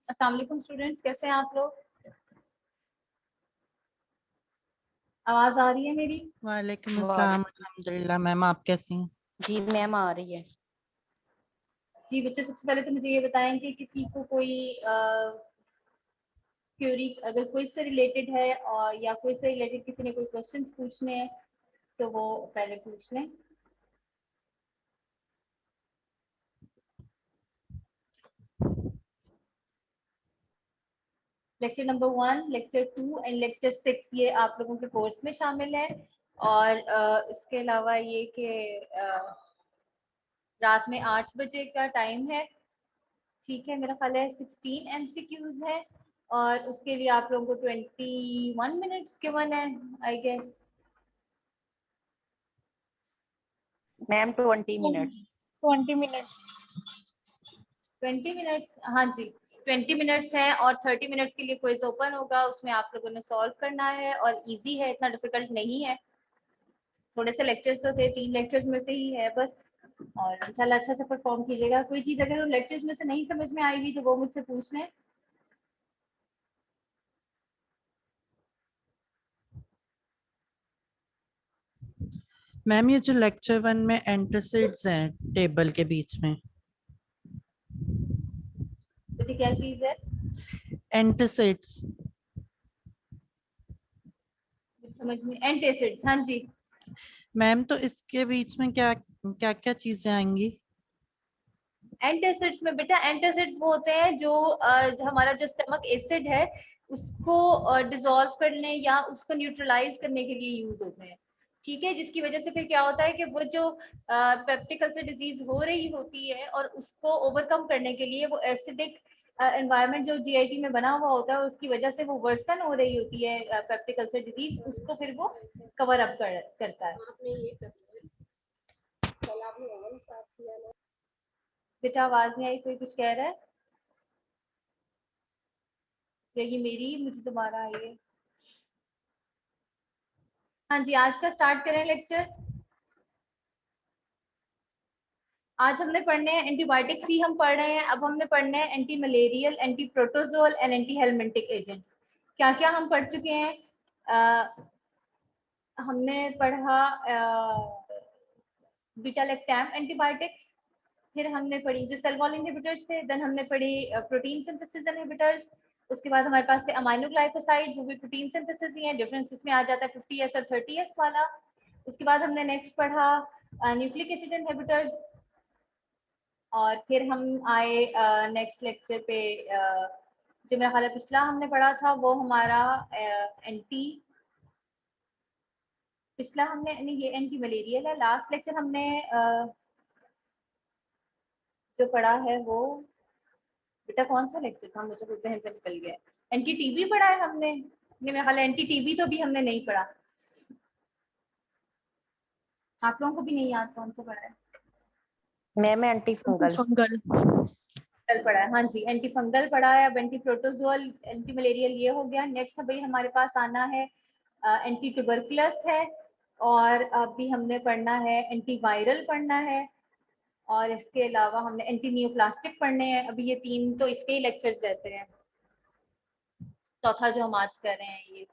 अस्सलाम वालेकुम स्टूडेंट्स, कैसे हैं आप लोग? आवाज आ रही है मेरी? वालेकुम अस्सलाम। अल्हम्दुलिल्लाह। मैम आप कैसी हैं? जी मैम आ रही है। जी बच्चे, सबसे पहले तो मुझे ये बताएं कि किसी को कोई क्यूरी अगर क्विज से रिलेटेड है और या क्विज से रिलेटेड किसी ने कोई क्वेश्चंस पूछने हैं तो वो पहले पूछ लें। Lecture number 1, lecture 2 and lecture 6 ये आप लोगों के कोर्स में शामिल है। और इसके अलावा ये कि रात में 8 बजे का टाइम है। ठीक है, मेरा ख्याल है 16 एमसीक्यूज है और उसके लिए आप लोगों को 21 मिनट्स गिवन है I guess. Ma'am 20 minutes. 20 minute. 20 minutes, हाँ जी 20 मिनट्स है और 30 मिनट्स के लिए क्विज ओपन होगा, उसमें आप लोगों ने सॉल्व करना है और इजी है, इतना डिफिकल्ट नहीं है। थोड़े से लेक्चर्स तो थे, 3 लेक्चर्स में से ही है बस। और इंशाल्लाह अच्छा से परफॉर्म कीजिएगा। कोई चीज़ अगर उन लेक्चर्स में से नहीं समझ में आई हुई तो वो मुझसे पूछ लें। मैम ये जो लेक्चर 1 में एंटासिड्स हैं टेबल के बीच में, तो क्या चीज़ है? एंटासिड्स। समझ नहीं, एंटासिड्स, हाँ जी। मैम तो इसके बीच में क्या क्या क्या चीजें आएंगी? एंटासिड्स में बेटा, एंटासिड्स वो होते हैं जो हमारा जो स्टमक एसिड है उसको डिसॉल्व करने या उसको न्यूट्रलाइज करने के लिए यूज होते हैं। ठीक है, जिसकी वजह से फिर क्या होता है कि वो जो पेप्टिक अल्सर डिजीज हो रही होती है और उसको ओवरकम करने के लिए वो एसिडिक एनवायरनमेंट जो जीआईटी में बना हुआ होता है उसकी वजह से वो वर्सन हो रही होती है पेप्टिक अल्सर डिजीज, उसको फिर वो कवर अप करता है। बेटा आवाज नहीं आई, कोई कुछ कह रहा है? क्या ये मेरी, मुझे तुम्हारा आई है? हाँ जी, आज का स्टार्ट करें लेक्चर। आज हमने पढ़ने हैं एंटीबायोटिक्स ही हम पढ़ रहे हैं। अब हमने पढ़ने हैं anti malarial, anti protozoal and anti helminthic agents. क्या क्या हम पढ़ चुके हैं? हमने पढ़ा बीटा लैक्टम एंटीबायोटिक्स, फिर हमने पढ़ी जो सेल वॉल इनहिबिटर्स थे, देन हमने पढ़ी प्रोटीन सिंथेसिस इनहिबिटर्स। उसके बाद हमारे पास थे अमाइनोग्लाइकोसाइड्स, वो भी प्रोटीन सिंथेसिस ही है, डिफरेंस इसमें आ जाता है 50s और 30s वाला। उसके बाद हमने नेक्स्ट पढ़ा न्यूक्लिक एसिड इनहिबिटर्स और फिर हम आए नेक्स्ट लेक्चर पे जो मेरा ख्याल है पिछला हमने पढ़ा था वो हमारा एंटी पिछला हमने नहीं, ये एंटी मलेरियल है। लास्ट लेक्चर हमने जो पढ़ा है वो बेटा कौन सा लेक्चर था, मुझे कुछ जहन से निकल गया। एंटी टीबी पढ़ा है हमने, ये मेरा ख्याल है एंटी टीबी तो भी हमने नहीं पढ़ा। आप लोगों को भी नहीं याद कौन सा पढ़ा है? Ma'am anti fungal. फंगल। कल पढ़ा है, हाँ जी एंटी फंगल पढ़ा है। अब एंटी प्रोटोजोल एंटी मलेरियल ये हो गया। नेक्स्ट भाई हमारे पास आना है एंटी ट्यूबरकुलस है और अभी हमने पढ़ना है एंटी वायरल पढ़ना है और इसके अलावा हमने एंटी नियोप्लास्टिक पढ़ने हैं। अभी ये 3 तो इसके ही लेक्चर्स रहते हैं, चौथा जो हम आज कर रहे हैं ये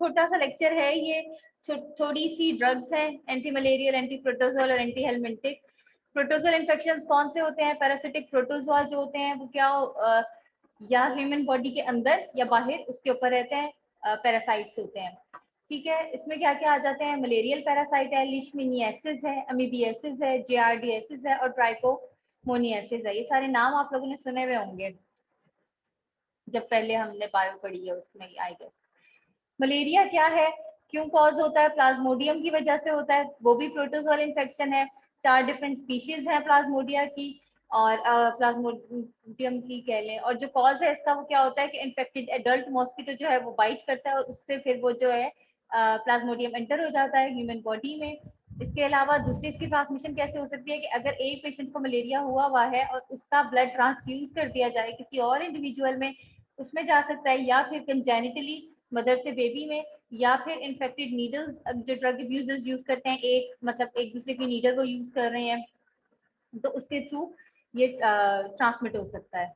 छोटा सा लेक्चर है। ये थोड़ी सी ड्रग्स हैं, एंटी मलेरियल, एंटी प्रोटोजोल और एंटी हेलमिंटिक। प्रोटोजोल इन्फेक्शंस कौन से होते हैं? पैरासिटिक प्रोटोजोआ जो होते हैं वो क्या या ह्यूमन बॉडी के अंदर या बाहर उसके ऊपर रहते हैं, पैरासाइट्स होते हैं। ठीक है, इसमें क्या क्या आ जाते हैं? मलेरियल पैरासाइट है, लीशमीनियासिस है, अमीबियासिस है, जियार्डियासिस है और ट्राइकोमोनियासिस है। ये सारे नाम आप लोगों ने सुने हुए होंगे जब पहले हमने बायो पढ़ी है उसमें आई गेस। मलेरिया क्या है, क्यों कॉज होता है? प्लाज्मोडियम की वजह से होता है, वो भी प्रोटोजोल इन्फेक्शन है। 4 डिफरेंट स्पीशीज हैं प्लाज्मोडिया की और प्लाज्मोडियम की कह लें। और जो कॉज है इसका वो क्या होता है कि इन्फेक्टेड एडल्ट मॉस्किटो जो है वो बाइट करता है और उससे फिर वो जो है प्लाज्मोडियम एंटर हो जाता है ह्यूमन बॉडी में। इसके अलावा दूसरी इसकी ट्रांसमिशन कैसे हो सकती है कि अगर एक पेशेंट को मलेरिया हुआ है और उसका ब्लड ट्रांसफ्यूज कर दिया जाए किसी और इंडिविजुअल में, उसमें जा सकता है, या फिर कंजेनिटली मदर से बेबी में, या फिर इन्फेक्टेड नीडल्स जो ड्रग अब्यूजर्स यूज करते हैं, एक मतलब एक दूसरे की नीडल को यूज कर रहे हैं तो उसके थ्रू ये ट्रांसमिट हो सकता है।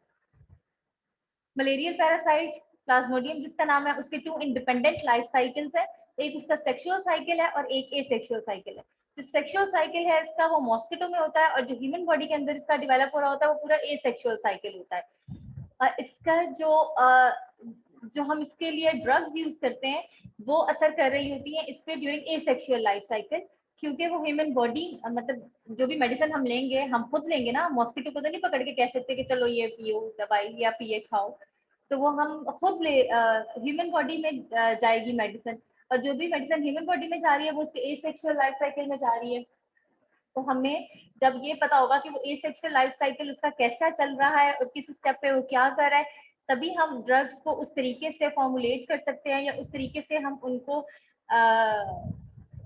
मलेरियल पैरासाइट प्लाज्मोडियम जिसका नाम है, उसके 2 इंडिपेंडेंट लाइफ साइकिल्स है, एक उसका सेक्सुअल साइकिल है और एक एसेक्सुअल साइकिल है। जो सेक्सुअल साइकिल है इसका वो मॉस्किटो में होता है, और जो ह्यूमन बॉडी के अंदर इसका डेवलप हो रहा होता है वो पूरा एसेक्सुअल साइकिल होता है। और इसका जो हम इसके लिए ड्रग्स यूज करते हैं वो असर कर रही होती है इस पे ड्यूरिंग एसेक्सुअल लाइफ साइकिल, क्योंकि वो ह्यूमन बॉडी मतलब जो भी मेडिसिन हम लेंगे, हम खुद लेंगे ना, मॉस्किटो को तो नहीं पकड़ के कह सकते कि चलो ये पियो दवाई या पिए खाओ, तो वो हम खुद ले ह्यूमन बॉडी में जाएगी मेडिसिन, और जो भी मेडिसिन ह्यूमन बॉडी में जा रही है वो उसके एसेक्सुअल लाइफ साइकिल में जा रही है। तो हमें जब ये पता होगा कि वो एसेक्सुअल लाइफ साइकिल उसका कैसा चल रहा है और किस स्टेप पे वो क्या कर रहा है, तभी हम ड्रग्स को उस तरीके से फॉर्मुलेट कर सकते हैं या उस तरीके से हम उनको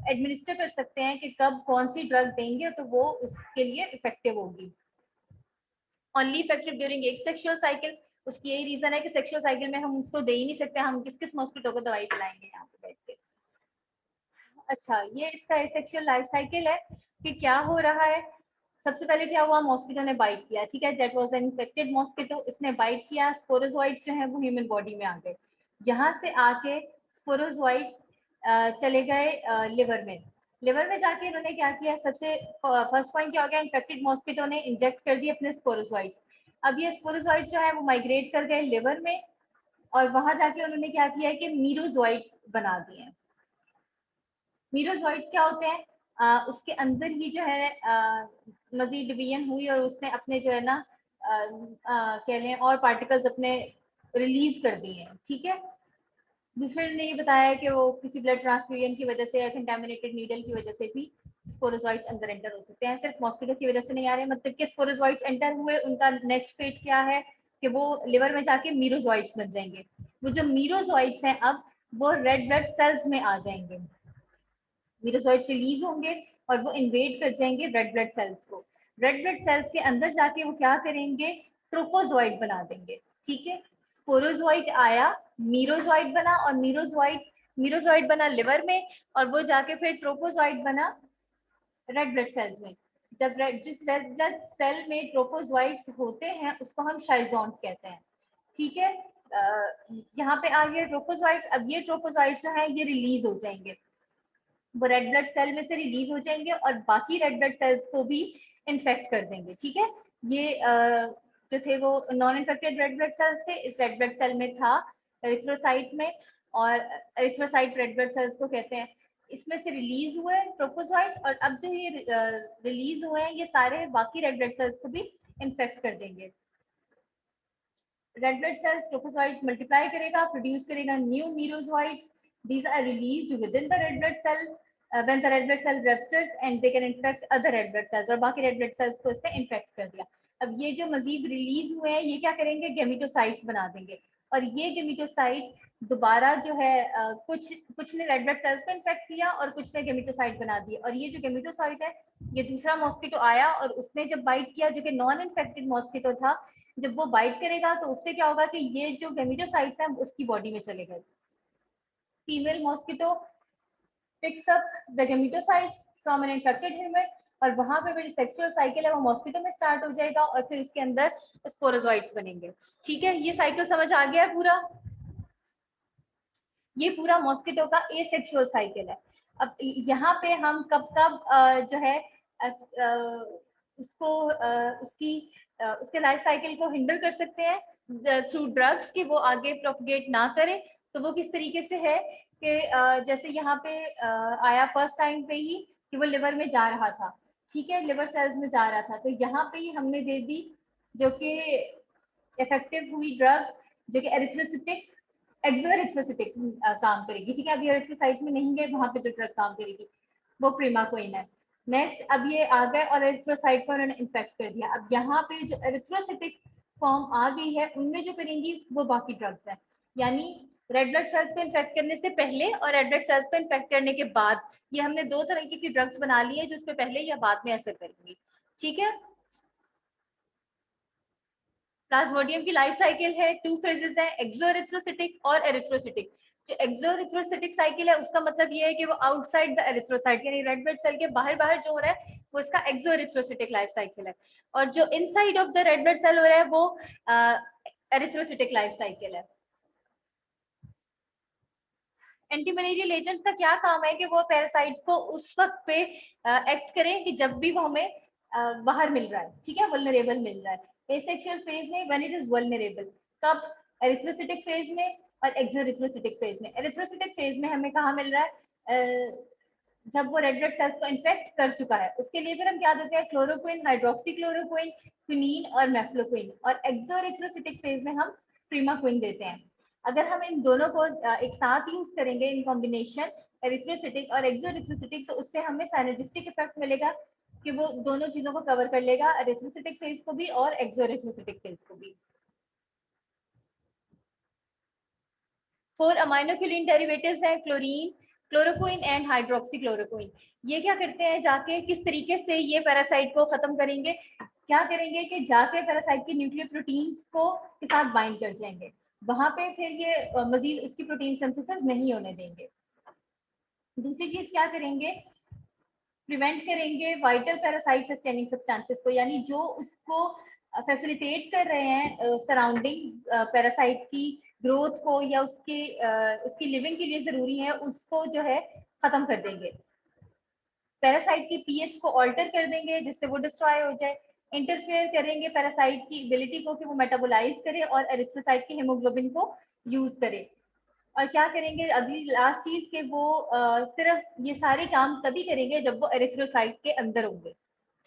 एडमिनिस्टर कर सकते हैं कि कब कौन सी ड्रग देंगे तो वो उसके लिए इफेक्टिव होगी। ओनली इफेक्टिव ड्यूरिंग एक सेक्सुअल साइकिल, उसकी यही रीजन है कि सेक्सुअल साइकिल में हम उसको दे ही नहीं सकते, हम किस किस मॉस्किटो को दवाई पिलाएंगे यहाँ पे बैठ के। अच्छा, ये इसका एसेक्सुअल लाइफ साइकिल है कि क्या हो रहा है। सबसे पहले क्या हुआ, मॉस्किटो ने बाइट किया, ठीक है, that was an infected mosquito, इसने बाइट किया, स्पोरोजोइट्स जो है वो ह्यूमन बॉडी में आ गए, यहाँ से आके स्पोरोजोइट्स चले गए लिवर में। लिवर में जाके इन्होंने क्या किया, सबसे फर्स्ट पॉइंट क्या हो गया, इन्फेक्टेड मॉस्किटो ने इंजेक्ट कर दिए अपने स्पोरोजोइट्स। अब ये स्पोरोजोइट्स जो है वो माइग्रेट कर गए लिवर में, और वहां जाके उन्होंने क्या किया है कि मीरोजोइट्स बना दिए हैं। मीरोजोइट्स क्या होते हैं, उसके अंदर ही जो है मजीद डिवीजन हुई और उसने अपने जो है ना कह लें और पार्टिकल्स अपने रिलीज कर दिए हैं, ठीक है। दूसरे ने ये बताया कि वो किसी ब्लड ट्रांसफ्यूजन की वजह से या कंटामिनेटेड नीडल की वजह से भी स्पोरोजोइट्स अंदर एंटर हो सकते हैं, सिर्फ मॉस्किटो की वजह से नहीं आ रहे, मतलब कि स्पोरोजोइट्स एंटर हुए, उनका नेक्स्ट फेट क्या है कि वो लिवर में जाके मीरोजोइट्स बन जाएंगे। वो जो मीरोजोइट्स हैं अब वो रेड ब्लड सेल्स में आ जाएंगे, मीरोजोइट्स रिलीज होंगे और वो इन्वेड कर जाएंगे रेड ब्लड सेल्स को। रेड ब्लड सेल्स के अंदर जाके वो क्या करेंगे, ट्रोफोजोइट बना देंगे, ठीक है। स्पोरोजोइट आया, मीरोजोइट बना, और मीरोजोइट बना लिवर में, और वो जाके फिर ट्रोफोजोइट बना रेड ब्लड सेल्स में। जब जिस रेड ब्लड सेल में ट्रोफोजोइट्स होते हैं उसको हम शाइजोन्ट कहते हैं, ठीक है। यहाँ पे आ गए ट्रोफोजोइट्स, अब ये ट्रोफोजोइट्स जो है ये रिलीज हो जाएंगे, वो रेड ब्लड सेल में से रिलीज हो जाएंगे और बाकी रेड ब्लड सेल्स को भी इन्फेक्ट कर देंगे, ठीक है। ये जो थे वो non infected red blood cells थे, इस रेड ब्लड सेल में था एरिथ्रोसाइट में, और एरिथ्रोसाइट रेड ब्लड सेल्स को कहते हैं। इसमें से रिलीज हुए ट्रोफोसाइट्स, और अब जो ये रिलीज हुए हैं ये सारे बाकी रेड ब्लड सेल्स को भी इन्फेक्ट कर देंगे। रेड ब्लड सेल्स ट्रोफोसाइट्स मल्टीप्लाई करेगा, प्रोड्यूस करेगा new मीरोजोइट्स, these are released within the red blood cell when the red blood cell ruptures and they can infect other red blood cells, और बाकी red blood cells को इसने infect कर दिया। अब ये जो मजीद रिलीज हुए हैं ये क्या करेंगे, गेमिटोसाइट्स बना देंगे, और ये गेमिटोसाइट दोबारा जो है कुछ ने रेड ब्लड सेल्स को इन्फेक्ट किया और कुछ ने गेमिटोसाइट बना दिए, और ये जो गेमिटोसाइट है ये दूसरा मॉस्किटो आया और उसने जब बाइट किया, जो कि नॉन इन्फेक्टेड मॉस्किटो था, जब वो बाइट करेगा तो उससे क्या होगा कि ये जो गेमिटोसाइट्स हैं उसकी बॉडी में चले गए। Female mosquito picks up the gametocytes from an infected human, और वहां पे जो सेक्सुअल साइकिल है वो मॉस्किटो में स्टार्ट हो जाएगा और फिर इसके अंदर स्पोरोजोइट्स बनेंगे, ठीक है। ये साइकिल समझ आ गया पूरा, ये पूरा मॉस्किटो का एसेक्सुअल साइकिल है। अब यहाँ पे हम कब कब जो है उसको उसके लाइफ साइकिल को हिंडर कर सकते हैं थ्रू ड्रग्स कि वो आगे प्रोपगेट ना करे, तो वो किस तरीके से है कि जैसे यहाँ पे आया फर्स्ट टाइम पे ही कि वो लिवर में जा रहा था, ठीक है, लिवर सेल्स में जा रहा था, तो यहाँ पे ही हमने दे दी जो कि इफेक्टिव हुई ड्रग, जो कि एरिथ्रोसिटिक एक्सोएरिथ्रोसिटिक काम करेगी, ठीक है। अभी एरिथ्रोसाइट्स में नहीं गए, वहां पे जो ड्रग काम करेगी वो प्रीमाकोइन है। नेक्स्ट, अब ये आ गए और एरिथ्रोसाइट को उन्होंने इन्फेक्ट कर दिया। अब यहाँ पे जो एरिथ्रोसिटिक फॉर्म आ गई है उनमें जो करेंगी वो बाकी ड्रग्स हैं, यानी रेड ब्लड सेल्स को इन्फेक्ट करने से पहले और रेड ब्लड सेल्स को इन्फेक्ट करने के बाद, ये हमने दो तरीके की ड्रग्स बना ली है जो उस पर पहले या बाद में असर करेंगी, ठीक है। प्लाज्मोडियम की लाइफ साइकिल है, 2 फेजेस है, एक्सोएरिथ्रोसिटिक और एरिथ्रोसिटिक। जो एक्सोएरिथ्रोसिटिक साइकिल है उसका मतलब ये है कि वो आउटसाइड द एरिथ्रोसाइट यानी रेड ब्लड सेल के बाहर बाहर जो हो रहा है वो इसका एक्सोएरिथ्रोसिटिक लाइफ साइकिल है, और जो inside of the red blood cell हो रहा है वो एरिथ्रोसिटिक लाइफ साइकिल है। एंटी मलेरियल एजेंट्स का क्या काम है कि वो पैरासाइट्स को उस वक्त पे एक्ट करें कि जब भी वो हमें बाहर मिल रहा है, ठीक है, वल्नरेबल मिल रहा है। एसेक्सुअल फेज में व्हेन इट इज वल्नरेबल, कब? एरिथ्रोसिटिक फेज में और एक्सोएरिथ्रोसिटिक फेज में। एरिथ्रोसिटिक फेज में हमें कहाँ मिल रहा है? जब वो रेड ब्लड सेल्स को इन्फेक्ट कर चुका है, उसके लिए फिर हम क्या देते हैं? क्लोरोक्विन, हाइड्रोक्सीक्लोरोक्विन, क्विनीन और मेफ्लोक्विन। और एक्सोएरिथ्रोसिटिक फेज में हम प्रीमाक्विन देते हैं। अगर हम इन दोनों को एक साथ यूज करेंगे इन कॉम्बिनेशन, एरिथ्रोसिटिक और एक्सोएरिथ्रोसिटिक, तो उससे हमें साइनर्जिस्टिक इफेक्ट मिलेगा कि वो दोनों चीजों को कवर कर लेगा, एरिथ्रोसिटिक फेज को भी और एक्सोएरिथ्रोसिटिक फेज को भी। 4 अमाइनोक्विलिन डेरिवेटिव्स हैं, क्लोरीन, क्लोरोक्विन एंड हाइड्रोक्सीक्लोरोक्विन। ये क्या करते हैं? जाके किस तरीके से ये पैरासाइट को खत्म करेंगे? क्या करेंगे कि जाके पैरासाइट के न्यूक्लियर प्रोटीन्स को के साथ बाइंड कर जाएंगे, वहां पे फिर ये मजीद उसकी प्रोटीन सिंथेसिस नहीं होने देंगे। दूसरी चीज क्या करेंगे? प्रिवेंट करेंगे वाइटल पैरासाइट सस्टेनिंग सब्सटेंसेस को, यानी जो उसको फैसिलिटेट कर रहे हैं सराउंडिंग्स पैरासाइट की ग्रोथ को या उसकी लिविंग के लिए जरूरी है, उसको जो है खत्म कर देंगे। पैरासाइट की पीएच को ऑल्टर कर देंगे जिससे वो डिस्ट्रॉय हो जाए। इंटरफेयर करेंगे पैरासाइट की एबिलिटी को कि वो मेटाबोलाइज करे और एरिथ्रोसाइट के हीमोग्लोबिन को यूज करे। और क्या करेंगे अगली लास्ट चीज के वो सिर्फ ये सारे काम तभी करेंगे जब वो एरिथ्रोसाइट के अंदर होंगे,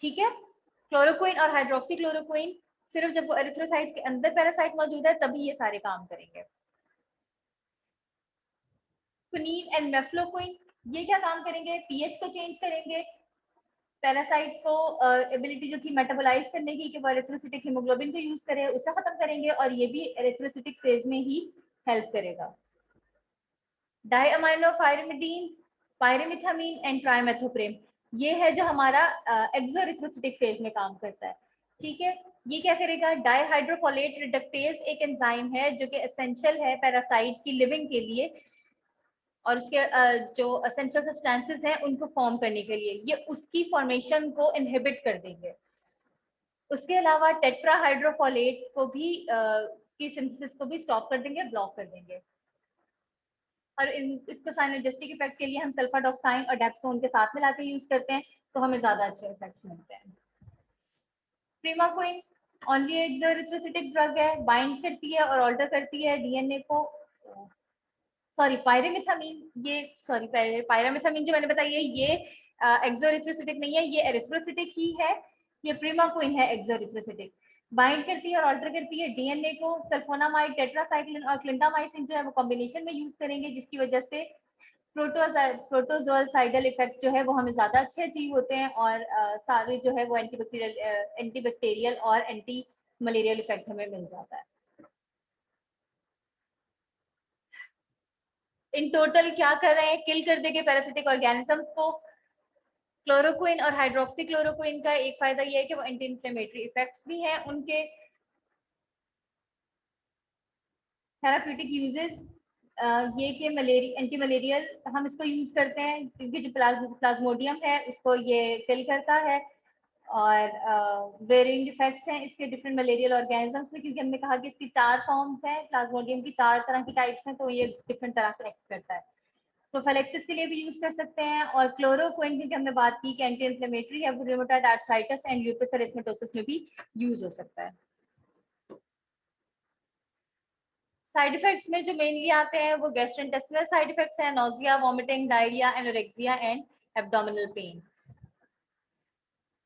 ठीक है। क्लोरोक्विन और हाइड्रोक्सीक्लोरोक्विन सिर्फ जब वो एरिथ्रोसाइट के अंदर पैरासाइट मौजूद है तभी ये सारे काम करेंगे। क्विनीन एंड मेफ्लोक्विन ये क्या काम करेंगे? पीएच को चेंज करेंगे, पैरासाइट को एबिलिटी जो थी मेटाबोलाइज करने की कि वो एरिथ्रोसिटिक हीमोग्लोबिन को यूज करे, उसे खत्म करेंगे और ये भी एरिथ्रोसिटिक फेज में ही हेल्प करेगा। डायअमाइनोपाइरिमिडीन, पायरिमिथामीन एंड ट्राइमेथोप्रेम, ये है जो हमारा एक्सोएरिथ्रोसिटिक फेज में काम करता है, ठीक है। ये क्या करेगा? डाइहाइड्रोफोलेट रिडक्टेज एक एंजाइम है जो कि एसेंशियल है पैरासाइट की लिविंग के लिए और उसके जो एसेंशियल सब्सटेंसेस हैं उनको फॉर्म करने के लिए, ये उसकी फॉर्मेशन को इनहिबिट कर देंगे। उसके अलावा टेट्राहाइड्रोफोलेट को भी की सिंथेसिस को भी स्टॉप कर देंगे, ब्लॉक कर देंगे। और इसको साइनर्जिस्टिक इफेक्ट के लिए हम सल्फाडॉक्साइन और डेप्सोन के साथ मिला के यूज करते हैं तो हमें ज्यादा अच्छे इफेक्ट्स मिलते हैं। प्रीमाक्विन ओनली एक्सोएरिथ्रोसिटिक ड्रग है, बाइंड करती है और ऑल्टर करती है डीएनए को। सॉरी पायरिमिथामीन, ये सॉरी पायरिमिथामीन जो मैंने बताई है ये एक्सोएरिथ्रोसिटिक नहीं है, ये एरिथ्रोसिटिक ही है। ये प्रीमाक्विन है एक्सोएरिथ्रोसिटिक, बाइंड करती है और ऑल्टर करती है डीएनए को। सल्फोनामाइड, टेट्रासाइक्लिन और क्लिंडामाइसिन जो है वो कॉम्बिनेशन में यूज करेंगे जिसकी वजह से प्रोटोजोअल इफेक्ट जो है वो हमें ज्यादा अच्छे अचीव होते हैं और सारे जो है वो एंटीबैक्टीरियल और एंटी मलेरियल इफेक्ट हमें मिल जाता है। इन टोटल क्या कर रहे हैं? किल कर देंगे पैरासिटिक ऑर्गेनिजम्स को। क्लोरोक्विन और हाइड्रोक्सीक्लोरोक्विन का एक फायदा ये है कि वो एंटी इंफ्लेमेटरी इफेक्ट्स भी हैं उनके। थेराप्यूटिक यूजेस ये कि एंटी मलेरियल हम इसको यूज करते हैं क्योंकि जो प्लाज्मोडियम है उसको ये किल करता है और वेरिंग इफेक्ट्स हैं इसके डिफरेंट मलेरियल ऑर्गेनिजम्स में, क्योंकि हमने कहा कि इसकी 4 फॉर्म्स हैं, प्लाज्मोडियम की 4 तरह की टाइप्स हैं, तो ये डिफरेंट तरह से एक्ट करता है। प्रोफिलैक्सिस के लिए भी यूज कर सकते हैं। और क्लोरोक्विन क्योंकि हमने बात की कि एंटी इन्फ्लेमेटरी है, रूमेटॉइड आर्थराइटिस एंड लूपस एरिथेमेटोसिस में भी यूज हो सकता है। साइड इफेक्ट्स में जो मेनली आते हैं वो गैस्ट्रोइंटेस्टिनल साइड इफेक्ट्स हैं, nausea, vomiting, diarrhoea, anorexia and abdominal pain.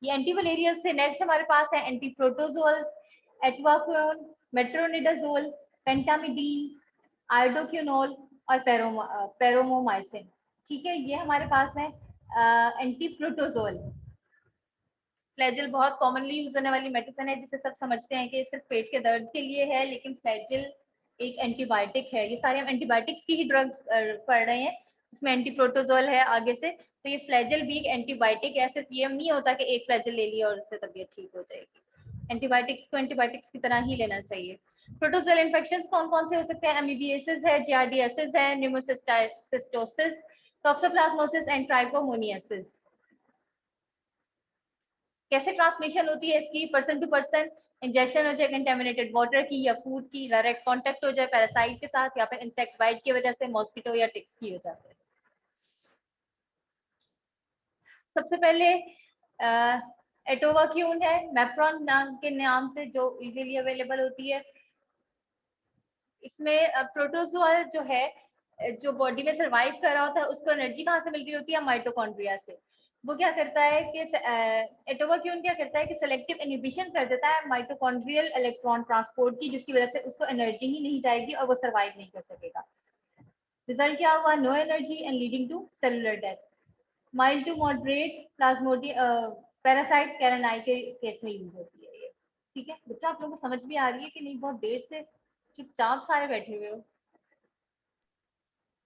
ये एंटी मलेरियल से नेक्स्ट हमारे पास है एंटी प्रोटोजोल्स, एटवाक्विन, मेट्रोनिडाजोल, पेंटामिडीन, आयोडोक्विनोल और पेरोमोमाइसिन, ठीक है। ये हमारे पास है एंटी प्रोटोजोल। फ्लैजिल बहुत कॉमनली यूज होने वाली मेडिसिन है जिसे सब समझते हैं कि सिर्फ पेट के दर्द के लिए है, लेकिन फ्लैजिल एक एंटीबायोटिक है। ये सारे हम एंटीबायोटिक्स की ही ड्रग्स पढ़ रहे हैं जिसमें एंटी प्रोटोजोल है आगे से, तो ये फ्लैजिल भी एक एंटीबायोटिक है। सिर्फ ये नहीं होता कि एक फ्लैजिल ले लिया और उससे तबीयत ठीक हो जाएगी, एंटीबायोटिक्स को एंटीबायोटिक्स की तरह ही लेना चाहिए। प्रोटोजोल इन्फेक्शंस कौन कौन से हो सकते हैं? एमीबिएसिस है, जियार्डियासिस है, न्यूमोसिस्टोसिस, टॉक्सोप्लाज्मोसिस एंड ट्राइकोमोनियासिस। कैसे ट्रांसमिशन होती है इसकी, पर्सन टू पर्सन, इंजेक्शन हो जाए कंटेमिनेटेड वाटर की या फूड की, डायरेक्ट कांटेक्ट हो जाए पैरासाइट के साथ, या फिर इंसेक्ट बाइट की वजह से, मॉस्किटो या टिक्स की वजह से। सबसे पहले एटोवाक्यून है, मैप्रोन नाम के नाम से जो इजीली अवेलेबल होती है। इसमें प्रोटोजोआ जो है जो बॉडी में सरवाइव कर रहा होता है उसको एनर्जी कहाँ से मिल रही होती है, माइटोकॉन्ड्रिया से। वो क्या करता है कि एटोवाक्यून क्या करता है कि सेलेक्टिव इनहिबिशन कर देता है माइटोकॉन्ड्रियल इलेक्ट्रॉन ट्रांसपोर्ट की, जिसकी वजह से उसको एनर्जी ही नहीं जाएगी और वो सरवाइव नहीं कर सकेगा। रिजल्ट क्या हुआ, no energy and leading to cellular death. Mild to moderate plasmodium parasite कैरेनाई के केस में यूज होती है ये। ठीक है बच्चा, आप लोगों को समझ भी आ रही है कि नहीं? बहुत देर से चुपचाप सारे बैठे हुए हो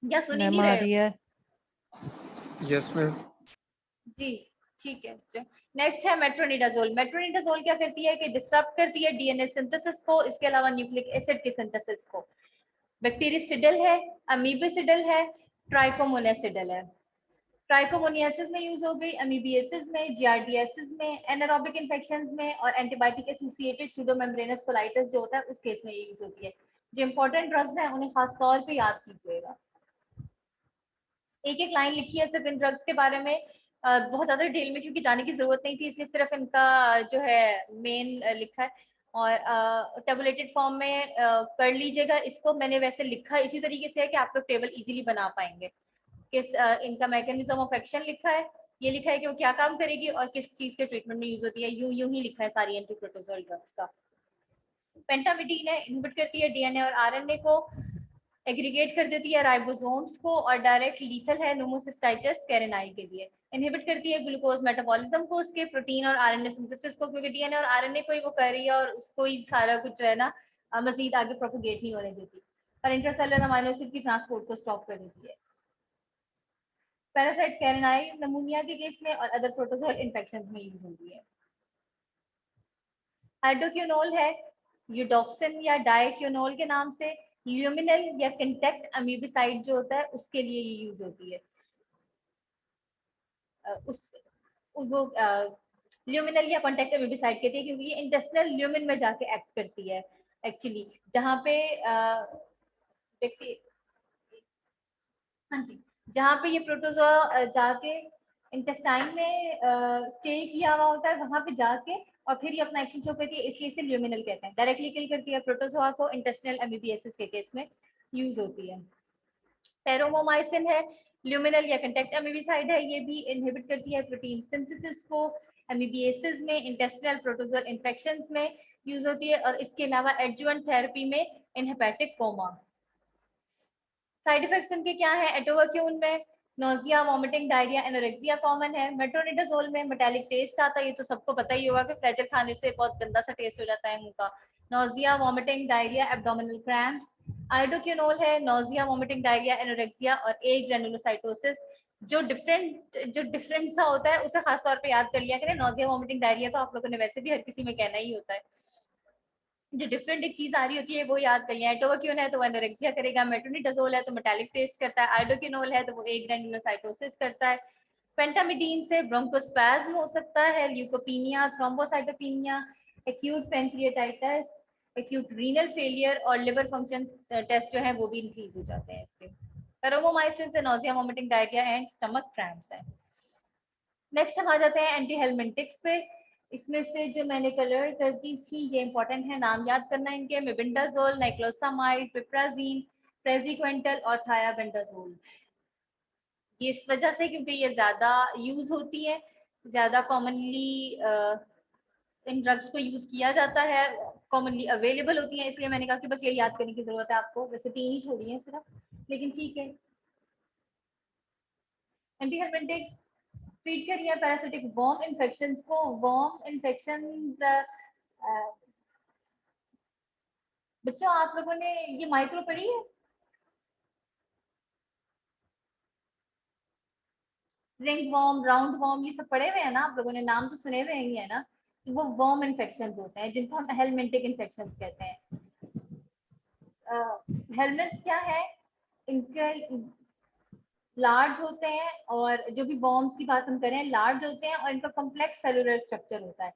या सुन ही नहीं मैम आ रहे रही हो? है। Yes ma'am. जी ठीक है। नेक्स्ट है मेट्रोनिडाजोल। मेट्रोनिडाजोल क्या करती है कि डिस्टर्ब करती है डीएनए सिंथेसिस को, इसके अलावा न्यूक्लिक एसिड के सिंथेसिस को। बैक्टीरियसिडल है, अमीबिसिडल है, ट्राइकोमोनेसिडल है। ट्राइकोमोनियासिस में यूज हो गई, अमीबियासिस में, जियार्डियासिस में, एनारोबिक इन्फेक्शंस में, और एंटीबायोटिक एसोसिएटेड सूडोमेम्ब्रेनस कोलाइटिस जो होता है उस केस में ये यूज होती है। जो इंपॉर्टेंट ड्रग्स हैं उन्हें खास तौर पे याद कीजिएगा। एक एक लाइन लिखी है सिर्फ इन ड्रग्स के बारे में, बहुत ज्यादा डिटेल में क्योंकि जाने की जरूरत नहीं थी, इसलिए सिर्फ इनका जो है मेन लिखा है। और टेबुलेटेड फॉर्म में कर लीजिएगा इसको। मैंने वैसे लिखा इसी तरीके से है कि आप लोग टेबल इजीली बना पाएंगे। किस इनका मैकेनिज्म ऑफ एक्शन लिखा है, ये लिखा है कि वो क्या काम करेगी और किस चीज के ट्रीटमेंट में यूज होती है, यूं ही लिखा है सारी एंटीप्रोटोजोल ड्रग्स का। पेंटामिडीन है, इनहिबिट करती है डीएनए और आरएनए को, एग्रीगेट कर देती है राइबोसोम्स को, और डायरेक्ट लीथल है नोमोसिस्टाइटिस कैरेनाई के लिए। इनहिबिट करती है ग्लूकोज मेटाबॉलिज्म को, उसके प्रोटीन और आरएनए सिंथेसिस को, क्योंकि डीएनए और आरएनए को ही वो कर रही है और उसको ही सारा कुछ जो है ना मजीद आगे प्रोपोगेट नहीं होने देती। और इंट्रासेलुलर अमीनो एसिड की ट्रांसपोर्ट को स्टॉप कर देती है। पैरासाइट कैरेनाई नमूनिया के केस में और अदर प्रोटोजोल इन्फेक्शंस में यूज होती है। हाइड्रोक्विनोल है, यूडोक्सिन या डाइक्विनोल के नाम से। ल्यूमिनल या कंटेक्ट अमीबिसाइड जो होता है उसके लिए ये यूज होती है। उस वो ल्यूमिनल या कॉन्टेक्ट अमीबिसाइड कहते हैं क्योंकि ये इंटेस्टिनल ल्यूमिन में जाके एक्ट करती है एक्चुअली, जहाँ पे व्यक्ति हाँ जी, जहाँ पे ये प्रोटोजोआ जाके इंटेस्टाइन में स्टे किया हुआ होता है, वहां पे जाके और फिर ये अपना एक्शन शो करती है, इसलिए इसे ल्यूमिनल कहते हैं। डायरेक्टली किल करती है प्रोटोजोआ को, इंटेस्टिनल एमीबियासिस के केस में यूज होती है। पैरोमोमाइसिन है, ल्यूमिनल या कंटेक्ट अमीबिसाइड है, ये भी इनहिबिट करती है प्रोटीन सिंथेसिस को, एमीबियासिस में, इंटेस्टिनल प्रोटोजोल इन्फेक्शंस में यूज होती है, और इसके अलावा एडजुवेंट थेरेपी में इन हेपेटिक कोमा। साइड इफेक्ट्स इनके क्या है, एटोवाक्यून में nausea, vomiting, diarrhoea, anorexia common है। मेट्रोनिडाजोल में मेटालिक टेस्ट आता है, ये तो सबको पता ही होगा कि फ्लेजर खाने से बहुत गंदा सा टेस्ट हो जाता है मुंह का। Nausea, vomiting, diarrhoea, abdominal cramps. Iodoquinol है, नोजिया, वॉमिटिंग, डायरिया, एनोरेक्सिया और ए ग्रेनुलोसाइटोसिस। जो डिफरेंट सा होता है उसे खास तौर पे याद कर लिया करें। नोजिया, वॉमिटिंग, डायरिया तो आप लोगों ने वैसे भी हर किसी में कहना ही होता है। जो डिफरेंट एक चीज आ रही होती है वो याद करिए। एटोवाक्यून है तो वो एनोरेक्सिया करेगा, मेट्रोनिडाजोल है तो मेटालिक टेस्ट करता है, आइडोक्विनोल है तो वो ए ग्रेनुलोसाइटोसिस करता है। पेंटामिडीन से ब्रोंकोस्पैज्म हो सकता है, leucopenia, thrombocytopenia, acute pancreatitis, acute renal failure और लिवर फंक्शन टेस्ट जो है वो भी इंक्रीज हो जाते हैं इसके। पैरोमोमाइसिन से nausea, vomiting, diarrhoea and stomach cramps है। नेक्स्ट हम आ जाते हैं एंटी हेलमिंटिक्स पे। इसमें से जो मैंने कलर कर दी थी ये इंपॉर्टेंट है, नाम याद करना इनके, मेबिंडाजोल, नाइक्लोसामाइड, पिप्राजीन, प्रेजिक्वेंटल और थायाबेंडाजोल। ये इस वजह से क्योंकि ये ज्यादा यूज होती है, ज्यादा कॉमनली इन ड्रग्स को यूज किया जाता है, कॉमनली अवेलेबल होती है, इसलिए मैंने कहा कि बस ये याद करने की जरूरत है आपको। वैसे 3 ही छोड़ी है सिर्फ, लेकिन ठीक है। एंटी हेलमिंटिक्स ट्रीट करिए पैरासिटिक वर्म इन्फेक्शंस को। वर्म इन्फेक्शंस बच्चों आप लोगों ने ये माइक्रो पढ़ी है? रिंग वर्म, राउंड वर्म, ये सब पढ़े हुए हैं ना आप लोगों ने? नाम तो सुने हुए ही है ना? तो वो वर्म इन्फेक्शंस होते हैं जिनको हम हेलमिंटिक इन्फेक्शंस कहते हैं। हेलमिंट्स क्या है? इनके लार्ज होते हैं, और जो भी बॉम्ब्स की बात हम करें लार्ज होते हैं और इनका कॉम्प्लेक्स सेलुलर स्ट्रक्चर होता है।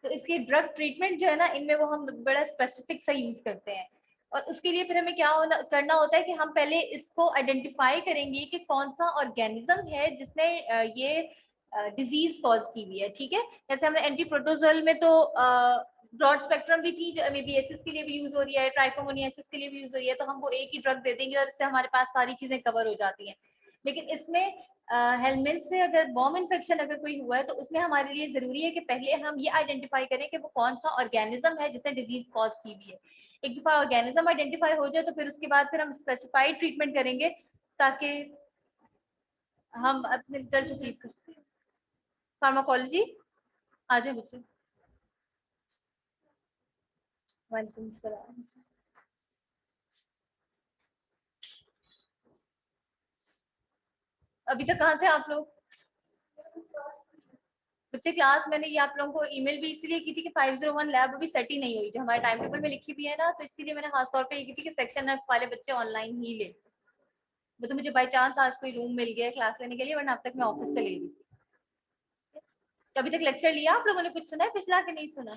तो इसलिए ड्रग ट्रीटमेंट जो है ना, इनमें वो हम बड़ा स्पेसिफिक सा यूज करते हैं। और उसके लिए फिर हमें क्या करना होता है कि हम पहले इसको आइडेंटिफाई करेंगे कि कौन सा ऑर्गेनिज्म है जिसने ये डिजीज कॉज की हुई है। ठीक है, जैसे हमने एंटी प्रोटोजोल में तो ब्रॉड स्पेक्ट्रम भी थी जो एमीबिएसिस के लिए भी यूज हो रही है, ट्राइकोमोनियासिस के लिए भी यूज हो रही है, तो हम वो एक ही ड्रग दे देंगे और इससे हमारे पास सारी चीजें कवर हो जाती हैं। लेकिन इसमें हेलमेट से अगर बॉम्ब इन्फेक्शन अगर कोई हुआ है तो उसमें हमारे लिए जरूरी है कि पहले हम ये आइडेंटिफाई करें कि वो कौन सा ऑर्गेनिज्म है जिसने डिजीज कॉज की हुई है। एक दफा ऑर्गेनिज्म आइडेंटिफाई हो जाए तो फिर उसके बाद फिर हम स्पेसिफाइड ट्रीटमेंट करेंगे ताकि हम अपने रिजल्ट अचीव कर सकें। फार्माकोलॉजी आ जाए बच्चे। वालेकुम सलाम। अभी तक कहाँ थे आप लोग बच्चे? क्लास मैंने ये आप लोगों को ईमेल भी इसीलिए की थी कि 501 लैब अभी सेट ही नहीं हुई, जो हमारे टाइम टेबल में लिखी भी है ना, तो इसीलिए मैंने खास तौर पे ये की थी कि सेक्शन एफ वाले बच्चे ऑनलाइन ही ले। वो तो मुझे बाई चांस आज कोई रूम मिल गया क्लास लेने के लिए, वरना अब तक मैं ऑफिस से ले रही थी। अभी तक लेक्चर लिया आप लोगों ने? कुछ सुना है पिछला कि नहीं सुना?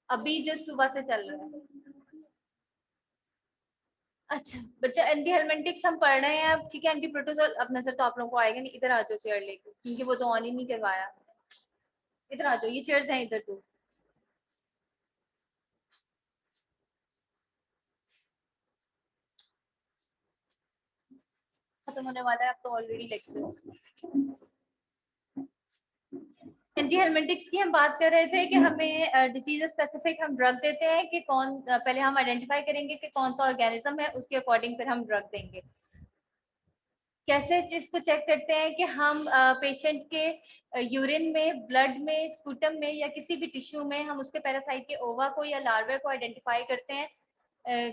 अभी जो सुबह से चल रहा है। अच्छा बच्चा, एंटी हेलमेंटिक्स हम पढ़ रहे हैं अब, ठीक है। एंटी प्रोटोजोल अब नजर तो आप लोगों को आएगा नहीं। इधर आ जाओ चेयर लेके, क्योंकि वो तो ऑन ही नहीं करवाया। इधर आ जाओ, ये चेयर्स हैं इधर। तो खत्म होने वाला है अब तो ऑलरेडी लेक्चर। एंटी हेलमेंटिक्स की हम बात कर रहे थे कि हमें डिजीज स्पेसिफिक हम ड्रग देते हैं कि कौन पहले हम आइडेंटिफाई करेंगे कि कौन सा ऑर्गेनिज्म है, उसके अकॉर्डिंग फिर हम ड्रग देंगे। कैसे इसको चेक करते हैं कि हम पेशेंट के यूरिन में, ब्लड में, स्पूटम में या किसी भी टिश्यू में हम उसके पैरासाइट के ओवा को या लार्वे को आइडेंटिफाई करते हैं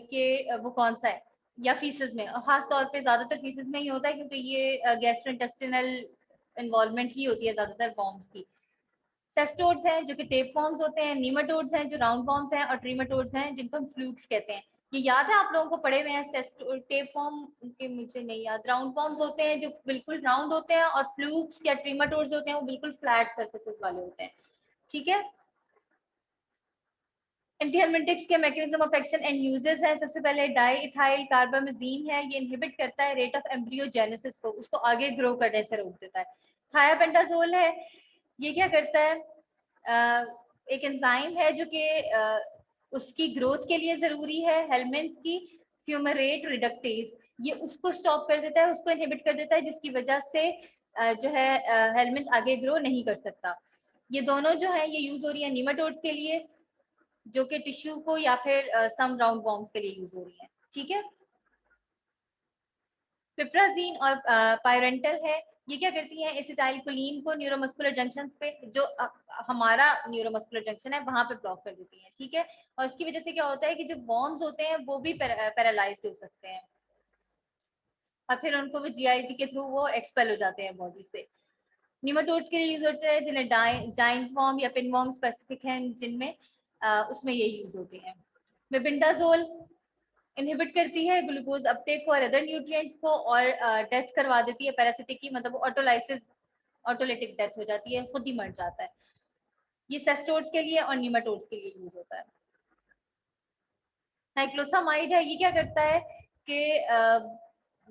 कि वो कौन सा है, या फीसिस में। खास तौर पे ज्यादातर फीसिस में ही होता है क्योंकि ये गैस्ट्रोइंटेस्टिनल इन्वॉल्वमेंट ही होती है ज्यादातर बॉम्ब्स की। सेस्टोड्स हैं जो कि टेप फॉर्म्स होते हैं, नीमाटोड्स हैं जो राउंड फॉर्म्स हैं, और ट्रीमाटोड्स हैं जिनको हम फ्लूक्स कहते हैं। ये याद है आप लोगों को? पढ़े हुए हैं टेप फॉर्म के, मुझे नहीं याद। राउंड फॉर्म्स होते हैं जो बिल्कुल राउंड होते हैं, और फ्लूक्स या ट्रीमाटोड्स होते हैं वो बिल्कुल फ्लैट सर्फेसेस वाले होते हैं। ठीक है। एंटीहेलमिंटिक्स के mechanism of action and uses है। सबसे पहले डाइइथाइल कार्बामेजीन है, ये इनहिबिट करता है रेट ऑफ एम्ब्रियोजेनेसिस को, उसको आगे ग्रो करने से रोक देता है। थायापेंटाजोल है, ये क्या करता है? एक एंजाइम है जो कि उसकी ग्रोथ के लिए जरूरी है, हेलमिंथ की फ्यूमरेट रिडक्टेज, ये उसको स्टॉप कर देता है, उसको इनहिबिट कर देता है, जिसकी वजह से जो है हेलमिंथ आगे ग्रो नहीं कर सकता। ये दोनों जो है ये यूज हो रही है नीमाटोड्स के लिए, जो कि टिश्यू को या फिर सम राउंड वॉर्म्स के लिए यूज हो रही है। ठीक है। पिप्राजीन और पायरेंटल है, ये क्या करती है? एसिटाइलकोलिन को न्यूरोमस्कुलर जंक्शंस पे, जो हमारा न्यूरोमस्कुलर जंक्शन है वहां पे ब्लॉक कर देती है। ठीक है। और इसकी वजह से क्या होता है कि जो वॉर्म्स होते हैं वो भी पैरालाइज हो सकते हैं, और फिर उनको वो जीआईटी के थ्रू वो एक्सपेल हो जाते हैं बॉडी से। निमाटोड्स के लिए यूज होते हैं जिन्हें जाइंट वॉर्म या पिन वॉर्म स्पेसिफिक हैं जिनमें उसमें ये यूज होते हैं। मेबिंडाजोल इनहिबिट करती है ग्लूकोज अपटेक को और अदर न्यूट्रिएंट्स को, और डेथ करवा देती है पैरासिटिक की, मतलब ऑटोलाइसिस, ऑटोलिटिक डेथ हो जाती है, खुद ही मर जाता है। ये सेस्टोड्स के लिए और नीमाटोड्स के लिए यूज होता है। साइक्लोसामाइड है, ये क्या करता है कि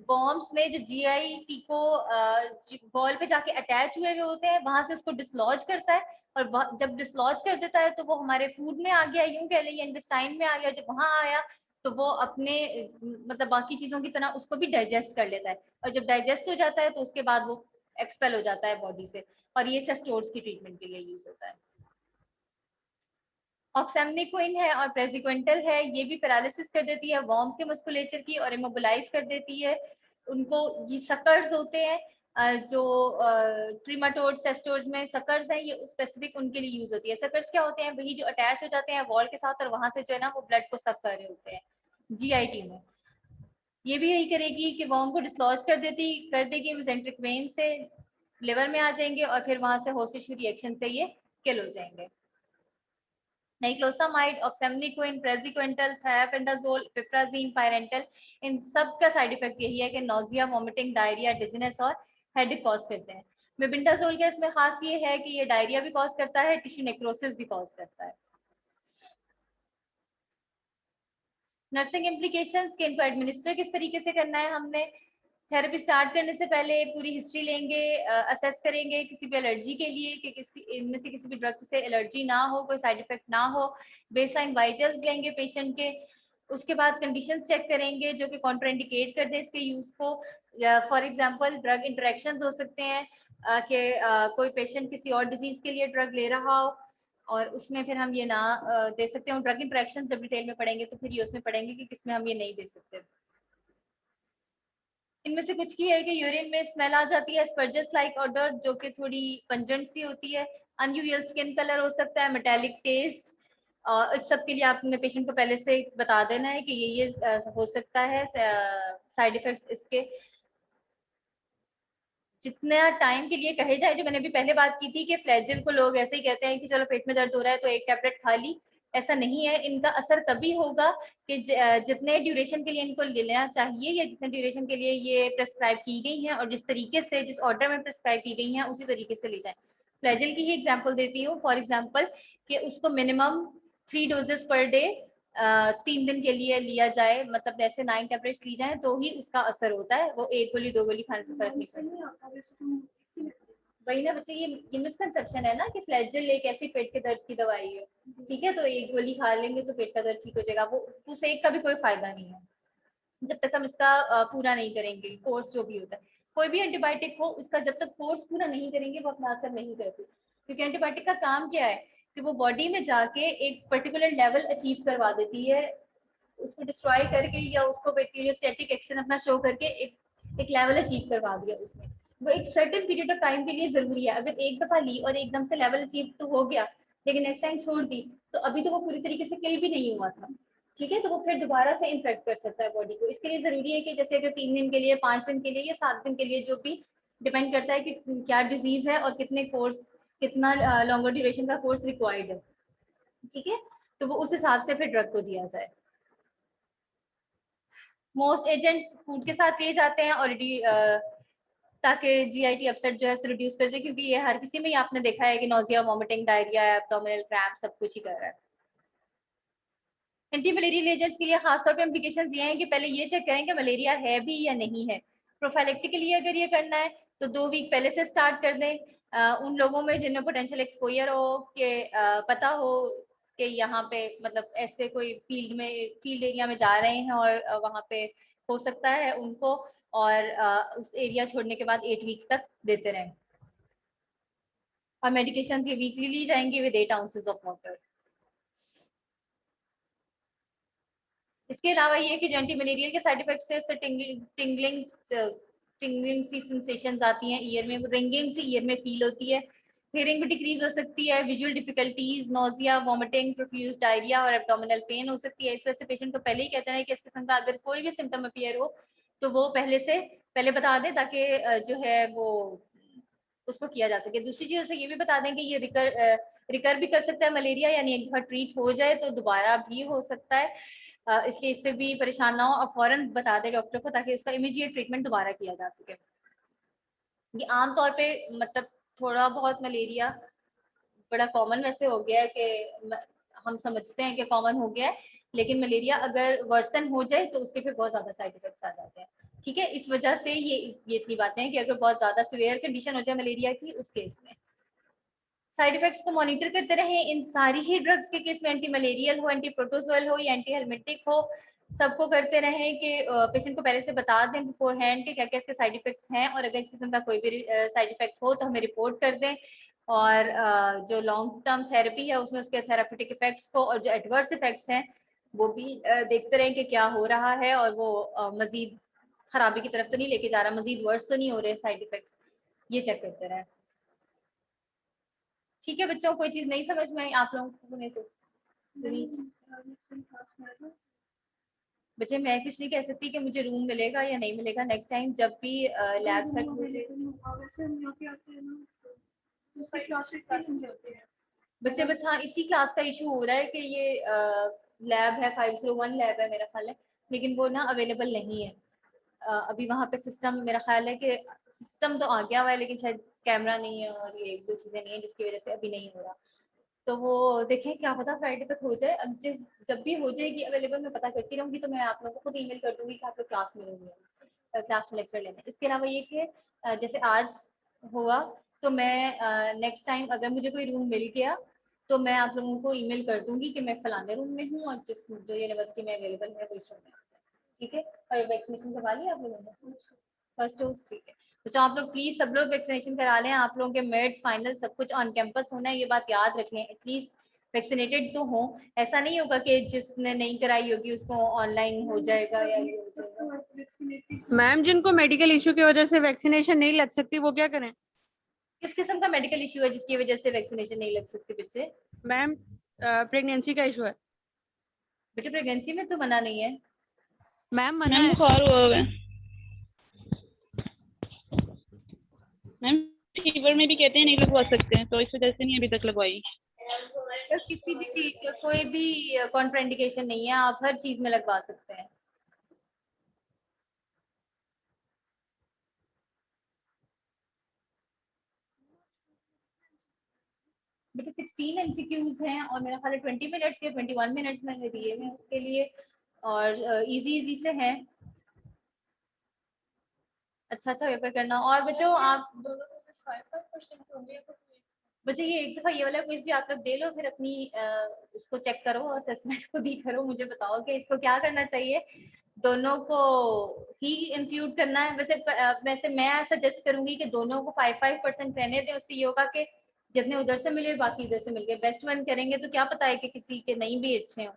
बॉम्ब्स ने जो जीआईटी को बॉल पे जाके अटैच हुए हुए होते हैं वहां से उसको डिसलॉज करता है, और जब डिसलॉज कर देता है तो वो हमारे फूड में आ गया, यूं कह लीजिए इंटेस्टाइन में आ गया। जब वहां आया तो वो अपने मतलब बाकी चीजों की तरह उसको भी डाइजेस्ट कर लेता है, और जब डाइजेस्ट हो जाता है तो उसके बाद वो एक्सपेल हो जाता है बॉडी से, और ये सेस्टोड्स की ट्रीटमेंट के लिए यूज होता है। ऑक्सेमनिक्विन है और प्रेसिक्वेंटल है, ये भी पैरालिसिस कर देती है वॉर्म्स के मस्कुलेचर की और इमोबिलाइज कर देती है उनको। ये सकर्स होते हैं जो ट्रीमाटोड सेस्टोड्स में सकर्स हैं, ये स्पेसिफिक उनके लिए यूज होती है। सकर्स क्या होते हैं? वही जो अटैच हो जाते हैं वॉल के साथ और वहां से जो है ना वो ब्लड को सक कर रहे होते हैं जीआईटी में। ये भी यही करेगी कि वॉर्म को डिसलॉज कर देगी मेसेंट्रिक वेन से, लिवर में आ जाएंगे और फिर वहां से होस्ट टिश्यू रिएक्शन से ये किल हो जाएंगे। नाइक्लोसामाइड, ऑक्सेमनिक्विन, प्रेज़िक्विंटल, थियापेंडाजोल, पिप्राज़ीन, पायरेंटल, इन सब का साइड इफेक्ट यही है कि नोजिया, वोमिटिंग, डायरिया, डिजीनेस और हेडेक कॉज करते हैं। मेबिंडाजोल का इसमें खास ये है कि ये डायरिया भी कॉज करता है, टिश्यू नेक्रोसिस भी कॉज करता है। नर्सिंग इम्प्लीकेशंस कि इनको एडमिनिस्टर किस तरीके से करना है, हमने थेरेपी स्टार्ट करने से पहले पूरी हिस्ट्री लेंगे, असेस करेंगे किसी भी एलर्जी के लिए कि किसी इनमें से किसी भी ड्रग से एलर्जी ना हो, कोई साइड इफेक्ट ना हो, बेसलाइन वाइटल्स लेंगे पेशेंट के, उसके बाद कंडीशंस चेक करेंगे जो कि कॉन्ट्राइंडिकेट कर दे इसके यूज को। फॉर एग्जांपल ड्रग इंटरेक्शंस हो सकते हैं कि कोई पेशेंट किसी और डिजीज के लिए ड्रग ले रहा हो और उसमें फिर हम ये ना दे सकते हो। ड्रग इंटरेक्शंस जब डिटेल में पढ़ेंगे तो फिर ये उसमें पढ़ेंगे कि किसमें हम ये नहीं दे सकते। इनमें से कुछ की है कि यूरिन में स्मेल आ जाती है, स्पर्जस लाइक ऑडर जो कि थोड़ी पंजेंट सी होती है, अनयूजुअल स्किन कलर हो सकता है, मेटालिक टेस्ट। इस सब के लिए आपने पेशेंट को पहले से बता देना है कि ये हो सकता है साइड इफेक्ट्स इसके। जितना टाइम के लिए कहे जाए, जो मैंने अभी पहले बात की थी कि फ्लैजिल को लोग ऐसे ही कहते हैं कि चलो पेट में दर्द हो रहा है तो एक टैबलेट खा ली, ऐसा नहीं है। इनका असर तभी होगा कि जितने ड्यूरेशन के लिए इनको लेना चाहिए या जितने ड्यूरेशन के लिए ये प्रेस्क्राइब की गई हैं और जिस तरीके से जिस ऑर्डर में प्रेस्क्राइब की गई हैं उसी तरीके से ले जाएं। फ्लैजिल की ही एग्जांपल देती हूँ, फॉर एग्जांपल कि उसको मिनिमम 3 डोजेस पर डे 3 दिन के लिए लिया जाए, मतलब ऐसे 9 टैबलेट्स ली जाए तो ही उसका असर होता है, वो 1 गोली 2 गोली खाने से फर्क नहीं पड़ता। वही ना बच्चे, ये मिसकंसेप्शन है ना कि फ्लैजिल एक ऐसी पेट के दर्द की दवाई है, ठीक है, तो 1 गोली खा लेंगे तो पेट का दर्द ठीक हो जाएगा, वो उस एक का भी कोई फायदा नहीं है जब तक हम इसका पूरा नहीं करेंगे कोर्स जो भी होता है। कोई भी एंटीबायोटिक हो उसका जब तक कोर्स पूरा नहीं करेंगे वो अपना असर नहीं करती, क्योंकि एंटीबायोटिक का काम क्या है कि वो बॉडी में जाके एक पर्टिकुलर लेवल अचीव करवा देती है, उसको डिस्ट्रॉय करके या उसको बैक्टीरियोस्टैटिक एक्शन अपना शो करके एक लेवल अचीव करवा दिया उसने। वो एक सर्टेन पीरियड ऑफ टाइम के लिए जरूरी है। अगर एक दफा ली और एकदम से लेवल अचीव तो हो गया लेकिन नेक्स्ट टाइम छोड़ दी तो अभी तो वो पूरी तरीके से किल भी नहीं हुआ था, ठीक है, तो वो फिर दोबारा से इन्फेक्ट कर सकता है बॉडी को। इसके लिए जरूरी है कि जैसे अगर 3 दिन के लिए, 5 दिन के लिए या 7 दिन के लिए, जो भी डिपेंड करता है कि क्या डिजीज है और कितने कोर्स, कितना लॉन्गर ड्यूरेशन का कोर्स रिक्वायर्ड है, ठीक है, तो वो उस हिसाब से फिर ड्रग को दिया जाए। मोस्ट एजेंट्स फूड के साथ लिए जाते हैं और ताकि जीआईटी अपसेट जो है रिड्यूस कर जाए, क्योंकि ये हर किसी में ही आपने देखा है कि nausea, vomiting, diarrhoea, abdominal cramp सब कुछ ही कर रहा है। एंटी मलेरियल एजेंट्स के लिए खासतौर पे इम्प्लीकेशंस ये हैं कि पहले ये चेक करें कि मलेरिया है भी या नहीं है। प्रोफाइलेक्टिकली अगर ये करना है तो 2 वीक पहले से स्टार्ट कर दें, उन लोगों में जिनमें पोटेंशियल एक्सपोजर हो कि पता हो कि यहाँ पे मतलब ऐसे कोई फील्ड एरिया में जा रहे हैं और वहाँ पे हो सकता है उनको, और उस एरिया छोड़ने के बाद 8 वीक्स तक देते रहें। और मेडिकेशंस ये वीकली ली जाएंगी विद 8 आउंसेस ऑफ वाटर। इसके अलावा ये कि जो एंटी मलेरियल के साइड इफेक्ट्स है, टिंगलिंग सी सेंसेशंस आती हैं ईयर में, रिंगिंग सी ईयर में फील होती है, हियरिंग भी डिक्रीज हो सकती है, visual difficulties, nausea, vomiting, profuse diarrhoea और एब्डोमिनल पेन हो सकती है। इस वजह से पेशेंट को पहले ही कहते हैं कि इस किस्म का अगर कोई भी सिम्टम अपीयर हो तो वो पहले बता दें ताकि जो है वो उसको किया जा सके। दूसरी चीज से ये भी बता दें कि ये रिकर भी कर सकता है मलेरिया, यानी एक बार ट्रीट हो जाए तो दोबारा भी हो सकता है, इसलिए इससे भी परेशान ना हो और फौरन बता दे डॉक्टर को ताकि उसका इमीडिएट ट्रीटमेंट दोबारा किया जा सके। ये आमतौर पे मतलब थोड़ा बहुत मलेरिया बड़ा कॉमन वैसे हो गया है कि हम समझते हैं कि कॉमन हो गया है, लेकिन मलेरिया अगर वर्सन हो जाए तो उसके फिर बहुत ज्यादा साइड इफेक्ट्स आ जाते हैं, ठीक है। इस वजह से ये इतनी बातें हैं कि अगर बहुत ज्यादा सीवियर कंडीशन हो जाए मलेरिया की उस केस में साइड इफेक्ट्स को मॉनिटर करते रहें। इन सारी ही ड्रग्स के केस में, एंटी मलेरियल हो, एंटी प्रोटोजोल हो या एंटी हेलमेटिक हो, सबको करते रहें कि पेशेंट को पहले से बता दें बिफोर हैंड कि क्या क्या इसके साइड इफेक्ट्स हैं, और अगर इस किस्म का कोई भी साइड इफेक्ट हो तो हमें रिपोर्ट कर दें। और जो लॉन्ग टर्म थेरेपी है उसमें उसके थेरापेटिक इफेक्ट्स को और जो एडवर्स इफेक्ट्स हैं वो भी देखते रहें कि क्या हो रहा है और वो मजीद खराबी की तरफ तो नहीं लेके जा रहा, मजीद वर्स तो नहीं हो रहे साइड इफेक्ट्स, ये चेक करते रहें। ठीक है बच्चों, कोई चीज नहीं समझ में आई आप लोगों ने तो बच्चे मैं कुछ नहीं कह सकती कि मुझे रूम मिलेगा या नहीं मिलेगा नेक्स्ट टाइम जब भी लैब सेट हो जाए। बच्चे बस हाँ इसी क्लास का इशू हो रहा है कि ये लैब है 501 लैब है मेरा ख्याल है, लेकिन वो ना अवेलेबल नहीं है। अभी वहाँ पे सिस्टम मेरा ख्याल है कि सिस्टम तो आ गया हुआ है लेकिन शायद कैमरा नहीं है और ये एक दो चीज़ें नहीं है जिसकी वजह से अभी नहीं हो रहा। तो वो देखें क्या पता फ्राइडे तक हो जाए। अब जब भी हो जाएगी अवेलेबल मैं पता करती रहूँगी, तो मैं आप लोगों को खुद ईमेल कर दूंगी कि आप लोग क्लास में रहेंगे, क्लास में लेक्चर लेने। इसके अलावा ये कि जैसे आज हुआ तो मैं नेक्स्ट टाइम अगर मुझे कोई रूम मिल गया तो मैं आप लोगों को ईमेल कर दूंगी कि मैं फलाने रूम में हूँ और जो यूनिवर्सिटी में अवेलेबल है वो इस रूम में आता है, ठीक है। और वैक्सीनेशन करवा लिया आप लोगों ने फर्स्ट डोज, ठीक है। तो आप लोग प्लीज सब लोग वैक्सीनेशन करा लें। आप लोगों के मिड फाइनल सब कुछ ऑन कैंपस होना है, ये बात याद रख लें। एटलीस्ट वैक्सीनेटेड तो हो, ऐसा नहीं होगा कि जिसने नहीं कराई होगी उसको ऑनलाइन हो जाएगा या ये हो जाएगा। मैम जिनको मेडिकल इशू की वजह से वैक्सीनेशन नहीं लग सकती वो क्या करें? किस किस्म का मेडिकल इशू है जिसकी वजह से वैक्सीनेशन नहीं लग सकती बच्चे? मैम प्रेगनेंसी का इशू है। बेटे प्रेगनेंसी में तो मना नहीं है। मैम मना मैम है। बुखार हुआ हुआ है। मैम फीवर में भी कहते हैं नहीं लगवा सकते हैं, तो इस वजह से नहीं अभी तक लगवाई। तो किसी भी चीज कोई भी कॉन्ट्राइंडिकेशन नहीं है, आप हर चीज में लगवा सकते हैं। बेटे 16 एमसीक्यूज हैं और मेरा ख्याल है 20 मिनट्स या 21 मिनट्स मैंने दिए हैं उसके लिए, और इजी से हैं। अच्छा पेपर करना। और बच्चों आप बच्चे ये एक दफा ये वाला क्विज भी आप लोग दे लो, फिर अपनी इसको चेक करो, असेसमेंट खुद ही करो, मुझे बताओ कि इसको क्या करना चाहिए। दोनों को ही इंक्लूड करना है। वैसे मैं सजेस्ट करूंगी कि दोनों को 5-5% रहने दें, उससे ये होगा कि जितने उधर से मिले बाकी इधर से मिल गए। बेस्ट वन करेंगे तो क्या पता है कि किसी के नहीं भी अच्छे हो,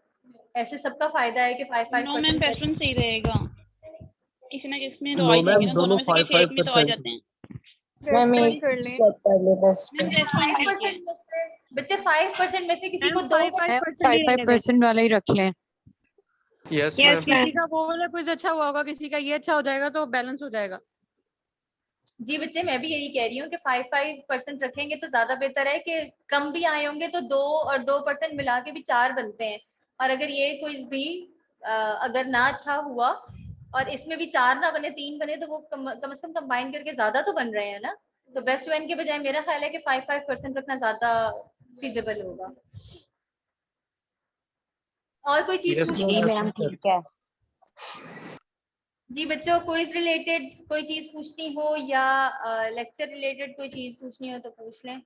ऐसे सबका फायदा है कि 5-5% नो मैम बेस्ट वन सही रहेगा, किसी ना किसी में तो आ नो ही मैम जाएंगे ना, दोनों दोनों में से किसी एक में तो आ 5-5%। जाते हैं। मैम बेस्ट एक कर लें। स्टेप कर ले बेस्ट मैम बेस्ट वन ठीक है। 5% में से बच्चे 5% में से किसी को मैम दो 5-5% ही रहने दें। 5% वाला ही रख लें। Yes yes ma'am. किसी का वो वाला कुछ अच्छा हुआ होगा, किसी का ये अच्छा हो जाएगा तो बैलेंस हो जाएगा। जी बच्चे मैं भी यही कह रही हूँ कि 5-5% रखेंगे तो ज्यादा बेहतर है कि कम भी आए होंगे तो 2 और 2% मिला के भी 4 बनते हैं। और अगर ये क्विज भी अगर ना अच्छा हुआ और इसमें भी 4 ना बने 3 बने तो वो कम से कम कंबाइन करके ज्यादा तो बन रहे हैं ना। तो बेस्ट वन के बजाय मेरा ख्याल है कि 5-5% रखना ज्यादा फिजिबल होगा। और कोई चीज यस पूछनी जी है? मैम ठीक है। जी बच्चों क्विज रिलेटेड कोई चीज पूछनी हो या लेक्चर रिलेटेड कोई चीज पूछनी हो तो पूछ लें।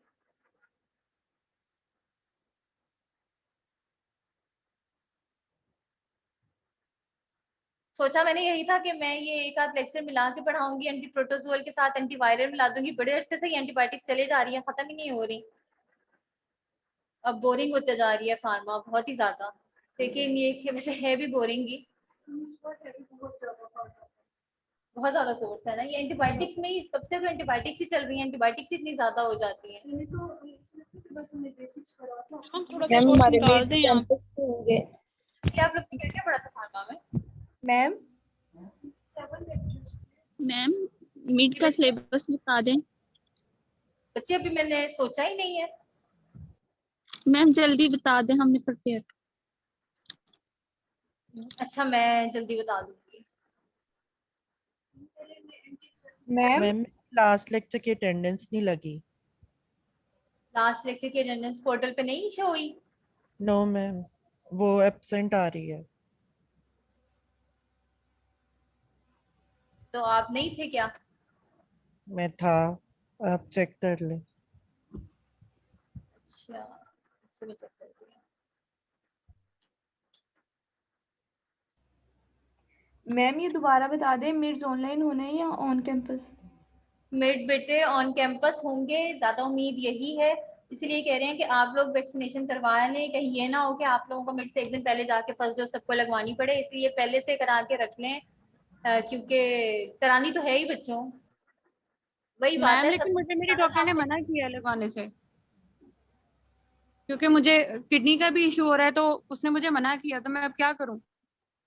सोचा मैंने यही था कि मैं ये एक आध लेक्चर मिला के पढ़ाऊंगी, एंटी प्रोटोजोल के साथ एंटीवायरल मिला दूंगी। बड़े अरसे से एंटीबायोटिक्स चले जा रही है, खत्म ही नहीं हो रही। अब बोरिंग होते जा रही है फार्मा बहुत ही ज्यादा, लेकिन ये वैसे है भी बोरिंग ही। बहुत ज्यादा कोर्स है ना ये एंटीबायोटिक्स में ही, तब से तो एंटीबायोटिक्स ही चल रही है, एंटीबायोटिक्स इतनी ज्यादा हो जाती है। हम थोड़ा सा मैम कोर्स हमारे निकाल दें आप। कैंपस पे होंगे। ये आप लोग क्या क्या पढ़ा था फार्मा में? मैम मैम मिड का सिलेबस बता दें। बच्चे अभी मैंने सोचा ही नहीं है। मैम जल्दी बता दें, हमने प्रिपेयर। अच्छा मैं जल्दी बता दूंगी। मैम मैम लास्ट लेक्चर की अटेंडेंस नहीं लगी। लास्ट लेक्चर की अटेंडेंस पोर्टल पे नहीं शो हुई? नो मैम, वो एब्सेंट आ रही है। तो आप नहीं थे क्या? मैं था, आप चेक कर ले। अच्छा मैं चेक करती हूँ। मैम ये दोबारा बता दें, मिड्स ऑनलाइन होना है या ऑन कैंपस? मिड बेटे ऑन कैंपस होंगे, ज्यादा उम्मीद यही है। इसीलिए कह रहे हैं कि आप लोग वैक्सीनेशन करवा लें, कहीं ये ना हो कि आप लोगों को मिड से एक दिन पहले जाके फर्स्ट डोज सबको लगवानी पड़े, इसलिए पहले से करा के रख लें। क्योंकि करानी तो है ही बच्चों, वही बात मैम है। लेकिन मुझे मेरी डॉक्टर ने मना किया लगवाने से, क्योंकि मुझे किडनी का भी इशू हो रहा है, तो उसने मुझे मना किया, तो मैं अब क्या करूं?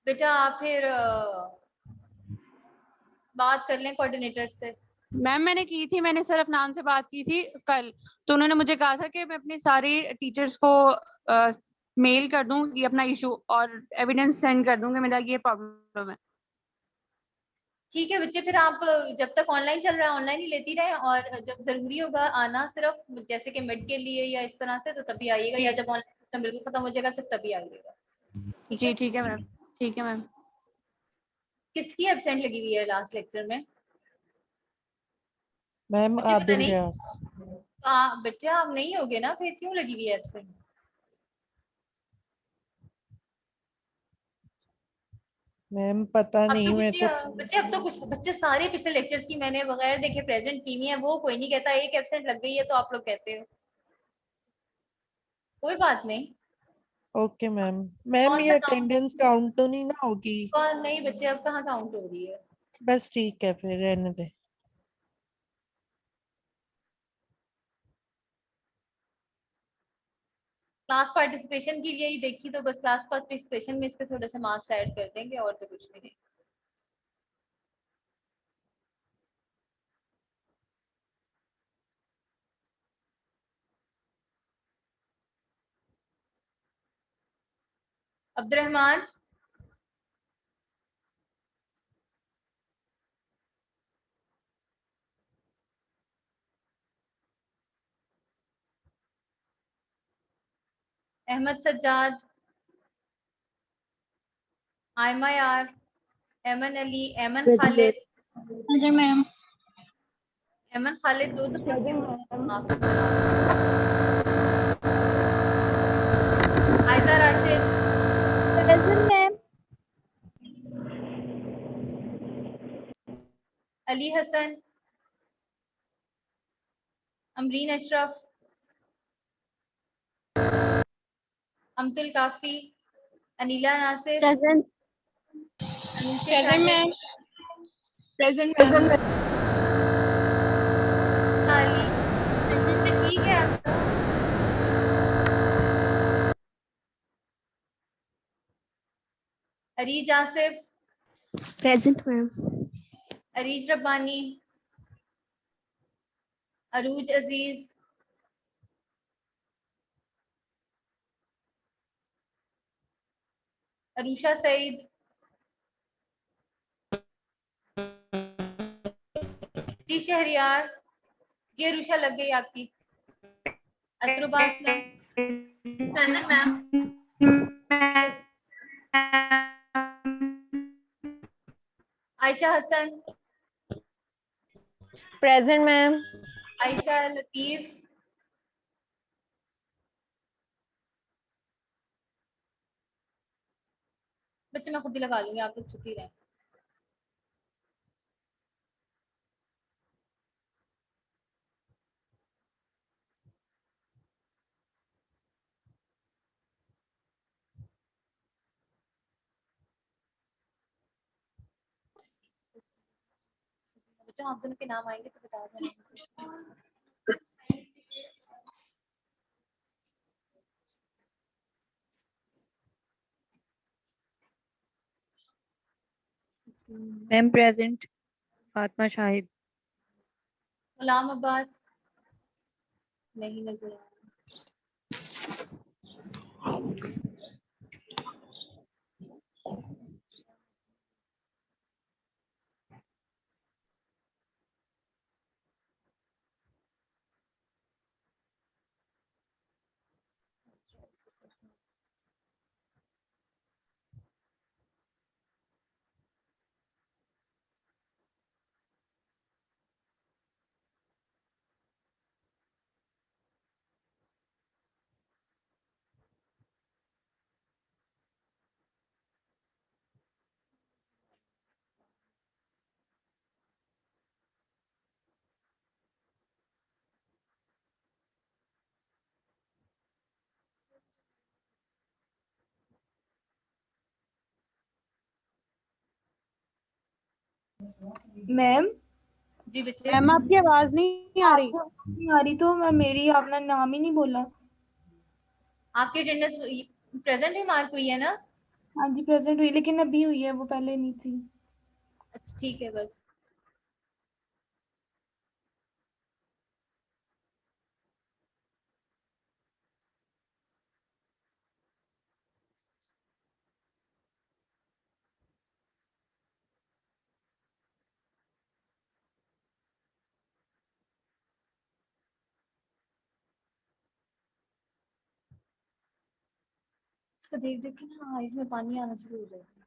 बेटा आप फिर बात कर लें कोऑर्डिनेटर से। मैम मैंने की थी, मैंने सर अफनान से बात की थी कल, तो उन्होंने मुझे कहा था कि मैं अपने सारे टीचर्स को मेल कर दूं ये अपना इशू और एविडेंस सेंड कर दूं कि मेरा ये प्रॉब्लम है। ठीक है बच्चे, फिर आप जब तक ऑनलाइन चल रहा है ऑनलाइन ही लेती रहें, और जब जरूरी होगा आना सिर्फ जैसे कि मिड के लिए या इस तरह से, तो तभी आइएगा, या जब ऑनलाइन सिस्टम बिल्कुल खत्म हो जाएगा सिर्फ तभी आइएगा। ठीक जी है। ठीक है मैम, ठीक है मैम। किसकी एब्सेंट लगी हुई है लास्ट लेक्चर में? मैम मुझे पता आदिल नहीं। रियाज। बच्चे आप नहीं होगे ना, फिर क्यों लगी हुई है एब्सेंट? मैम पता अब नहीं, तो मैं कुछ तो बच्चे, अब तो कुछ बच्चे सारे पिछले लेक्चर्स की मैंने बगैर देखे प्रेजेंट की हुई है, वो कोई नहीं कहता, एक एब्सेंट लग गई है तो आप लोग कहते हो। कोई बात नहीं। Okay ma'am. मैम कौन ये सा काउंट? अटेंडेंस काउंट तो नहीं ना होगी? नहीं बच्चे, अब कहाँ काउंट हो रही है? बस ठीक है, फिर रहने दे। क्लास पार्टिसिपेशन के लिए ही देखी, तो बस क्लास पार्टिसिपेशन में इसके थोड़े से मार्क्स ऐड कर देंगे, और तो कुछ भी नहीं। अब्दुलरहमान, अहमद सज्जाद, आयमा यार, एमन अली, एमन खालिद। हाजिर मैम। एमन खालिद दो दफा आयशा राशिद, प्रेजेंट मैम। अली हसन, अमरीन अशरफ, अमतुल काफी, Anila Nasir, present. Anusha present Shahid, ma'am. Present ma'am. खाली। ठीक है आपका। Areej Asif, present ma'am. अरीज रब्बानी, अरूज अजीज, अरूशा सईद, जी शहरियार, जी अरूशा लग गई आपकी। Atruba Aslam, present ma'am. Ayesha Hasan, present ma'am. Ayesha Latif, बच्चे मैं खुद ही लगा लूंगी, आप लोग चुप ही रहें। बच्चों आप दोनों के नाम आएंगे तो बता देना। Ma'am present Fatima Shahid. गुलाम अब्बास, नहीं नजर आ रहा। मैम जी बच्चे, मैम आपकी आवाज नहीं आ रही। आपको नहीं आ रही तो मैं मेरी आपने नाम ही नहीं बोला। आपकी अटेंडेंस प्रेजेंट ही मार्क हुई है ना? हाँ जी प्रेजेंट हुई, लेकिन अभी हुई है, वो पहले नहीं थी। अच्छा ठीक है बस। इसको देख देख के ना इसमें पानी आना शुरू हो जाएगा।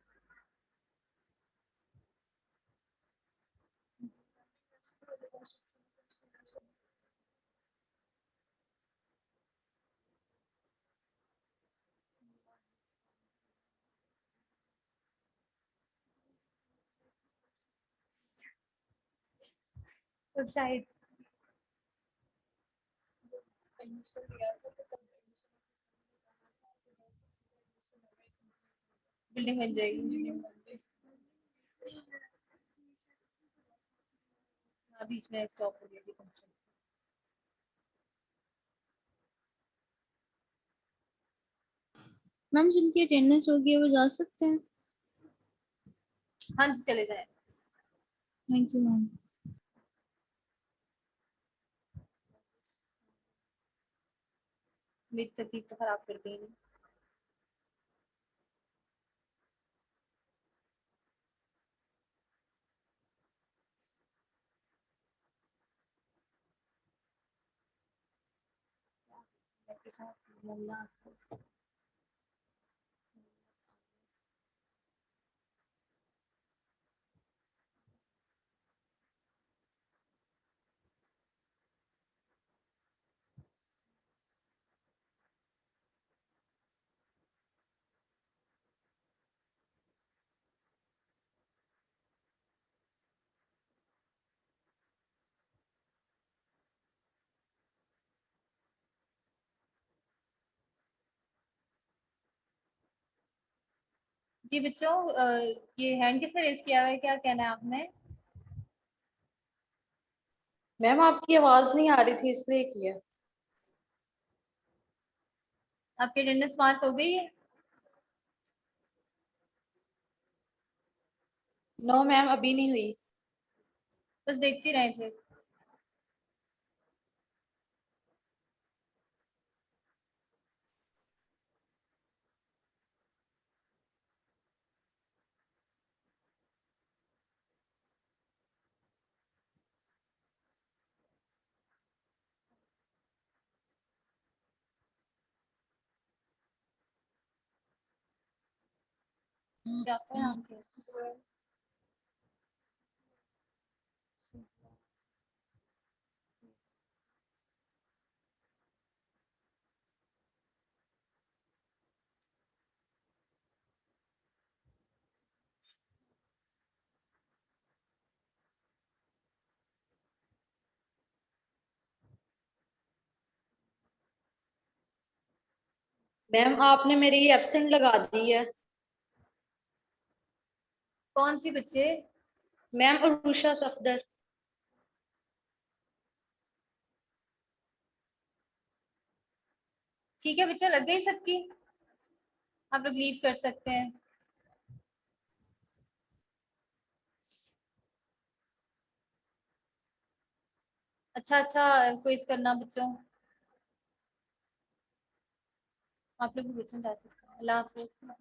तो शायद बिल्डिंग बन जाएगी। हाँ, बीच में स्टॉप हो गया थी कंस्ट्रक्शन। मैम जिनकी अटेंडेंस होगी वो जा सकते हैं। हाँ जी, चले जाए। Thank you ma'am. मेरी तरतीब तो खराब कर दी। के साथ मुन्ना से जी बच्चों, ये हैंड किसने रेज किया हुआ है, क्या कहना है आपने? मैम आपकी आवाज नहीं आ रही थी इसलिए किया। आपकी अटेंडेंस मार्क हो गई है? नो मैम अभी नहीं हुई। बस देखती रहे फिर। क्या आपका नाम क्या है? मैम आपने मेरी एब्सेंट लगा दी है। कौन सी बच्चे? मैम उरुषा सफदर। ठीक है बच्चा, लग गई सबकी, आप लोग लीव कर सकते हैं। अच्छा अच्छा, क्विज करना बच्चों, आप लोग भी बच्चों जा सकते हैं। अल्लाह हाफिज।